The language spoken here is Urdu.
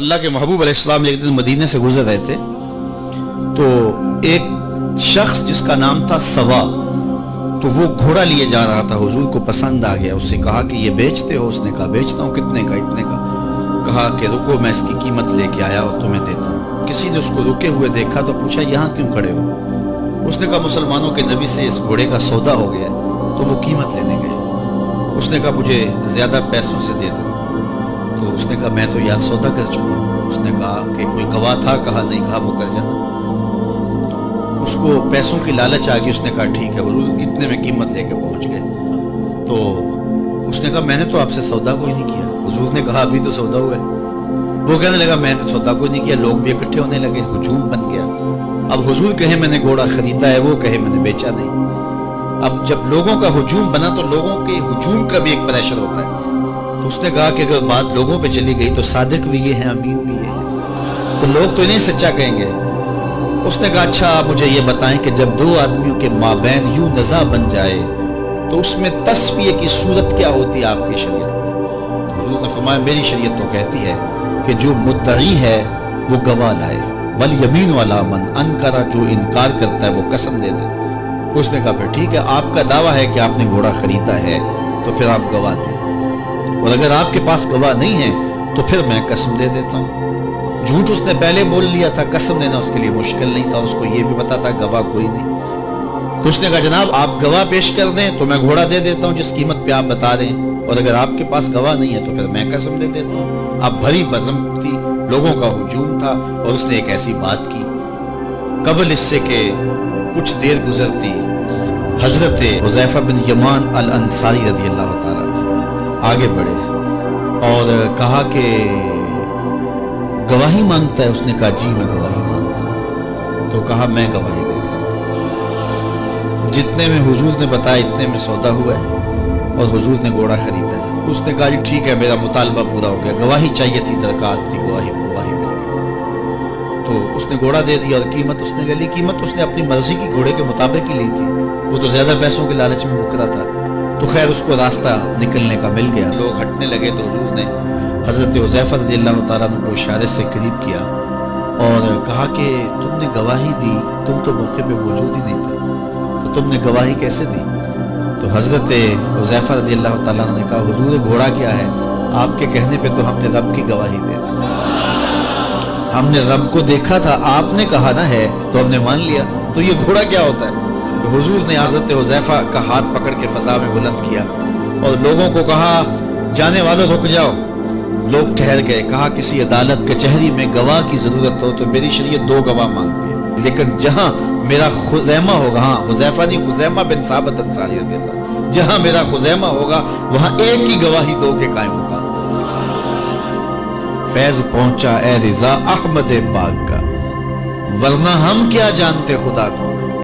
اللہ کے محبوب علیہ السلام ایک دن مدینے سے گزر رہے تھے تو ایک شخص جس کا نام تھا سوا، تو وہ گھوڑا لیے جا رہا تھا، حضور کو پسند آ گیا، اس سے کہا کہ یہ بیچتے ہو؟ اس نے کہا بیچتا ہوں۔ کتنے کا؟ اتنے کا۔ کہا کہ رکو میں اس کی قیمت لے کے آیا اور تمہیں دیتا ہوں۔ کسی نے اس کو رکے ہوئے دیکھا تو پوچھا یہاں کیوں کھڑے ہو؟ اس نے کہا مسلمانوں کے نبی سے اس گھوڑے کا سودا ہو گیا تو وہ قیمت لینے گئے۔ اس نے کہا مجھے زیادہ پیسوں سے دے دو، تو اس نے کہا میں تو یار سودا کر چکا ہوں۔ اس نے کہا کہ کوئی گواہ تھا؟ کہا نہیں۔ کہا وہ کر جانا۔ اس کو پیسوں کی لالچ آ گئی، اس نے کہا ٹھیک ہے، حضور اتنے میں قیمت لے کے پہنچ گئے۔ تو اس نے کہا میں نے تو آپ سے سودا کوئی نہیں کیا۔ حضور نے کہا ابھی تو سودا ہوا ہے۔ وہ کہنے لگا میں نے سودا کوئی نہیں کیا۔ لوگ بھی اکٹھے ہونے لگے، ہجوم بن گیا۔ اب حضور کہے میں نے گھوڑا خریدا ہے، وہ کہے میں نے بیچا نہیں۔ اب جب لوگوں کا ہجوم بنا تو لوگوں کے ہجوم کا بھی ایک پریشر ہوتا ہے۔ تو اس نے کہا کہ اگر بات لوگوں پہ چلی گئی تو صادق بھی یہ ہے، امین بھی یہ ہے، تو لوگ تو انہیں سچا کہیں گے۔ اس نے کہا اچھا آپ مجھے یہ بتائیں کہ جب دو آدمیوں کے مابین یوں نزاع بن جائے تو اس میں تصفیہ کی صورت کیا ہوتی ہے آپ کی شریعت میں؟ حضور نے فرمایا میری شریعت تو کہتی ہے کہ جو مدعی ہے وہ گواہ لائے، والیمین علی من انکر، جو انکار کرتا ہے وہ قسم دے دے۔ اس نے کہا پھر ٹھیک ہے، آپ کا دعویٰ ہے کہ آپ نے گھوڑا خریدا ہے تو پھر آپ گواہ دیں، اور اگر آپ کے پاس گواہ نہیں ہے تو پھر میں قسم دے دیتا ہوں۔ جھوٹ اس نے پہلے بول لیا تھا، قسم دینا اس کے لیے مشکل نہیں تھا، اس کو یہ بھی پتا تھا گواہ کوئی نہیں۔ تو اس نے کہا جناب آپ گواہ پیش کر دیں تو میں گھوڑا دے دیتا ہوں جس قیمت پہ آپ بتا دیں، اور اگر آپ کے پاس گواہ نہیں ہے تو پھر میں قسم دے دیتا ہوں۔ اب بھری بزم تھی، لوگوں کا ہجوم تھا، اور اس نے ایک ایسی بات کی۔ قبل اس سے کہ کچھ دیر گزرتی حضرت حذیفہ بن یمان الانصاری رضی اللہ تعالیٰ آگے بڑھے اور کہا کہ گواہی مانگتا ہے؟ اس نے کہا جی میں گواہی مانگتا ہوں۔ تو کہا میں گواہی دیتا ہوں، جتنے میں حضور نے بتایا اتنے میں سودا ہوا ہے اور حضور نے گھوڑا خریدا ہے۔ اس نے کہا جی ٹھیک ہے میرا مطالبہ پورا ہو گیا، گواہی چاہیے تھی، درکار تھی، گواہی مل گئی۔ تو اس نے گھوڑا دے دیا اور قیمت اس نے لے لی۔ قیمت اس نے اپنی مرضی کی گھوڑے کے مطابق ہی لی تھی، وہ تو زیادہ پیسوں کے لالچ میں مکرا تھا۔ تو خیر اس کو راستہ نکلنے کا مل گیا، لوگ ہٹنے لگے تو حضور نے حضرت حذیفہ رضی اللہ تعالیٰ عنہ کو اشارے سے قریب کیا اور کہا کہ تم نے گواہی دی، تم تو موقع پہ موجود ہی نہیں تھے، تو تم نے گواہی کیسے دی؟ تو حضرت حذیفہ رضی اللہ تعالیٰ عنہ نے کہا حضور گھوڑا کیا ہے، آپ کے کہنے پہ تو ہم نے رب کی گواہی دے دی، ہم نے رب کو دیکھا تھا، آپ نے کہا نہ ہے تو ہم نے مان لیا، تو یہ گھوڑا کیا ہوتا ہے؟ تو حضور نے حضرت حذیفہ کا ہاتھ پکڑ کے فضا میں بلند کیا اور لوگوں کو کہا جانے والوں رک جاؤ۔ لوگ ٹھہر گئے۔ کہا کسی عدالت کچہری میں گواہ کی ضرورت ہو تو میری شریعت 2 گواہ مانگتی ہے، لیکن جہاں میرا خزیمہ ہوگا، ہاں حذیفہ نہیں، خزیمہ بن ثابت انصاری رضی اللہ، جہاں میرا خزیمہ ہوگا وہاں ایک ہی گواہی دو کے قائم ہوگا۔ فیض پہنچا اے رضا احمد پاک کا، ورنہ ہم کیا جانتے خدا کو۔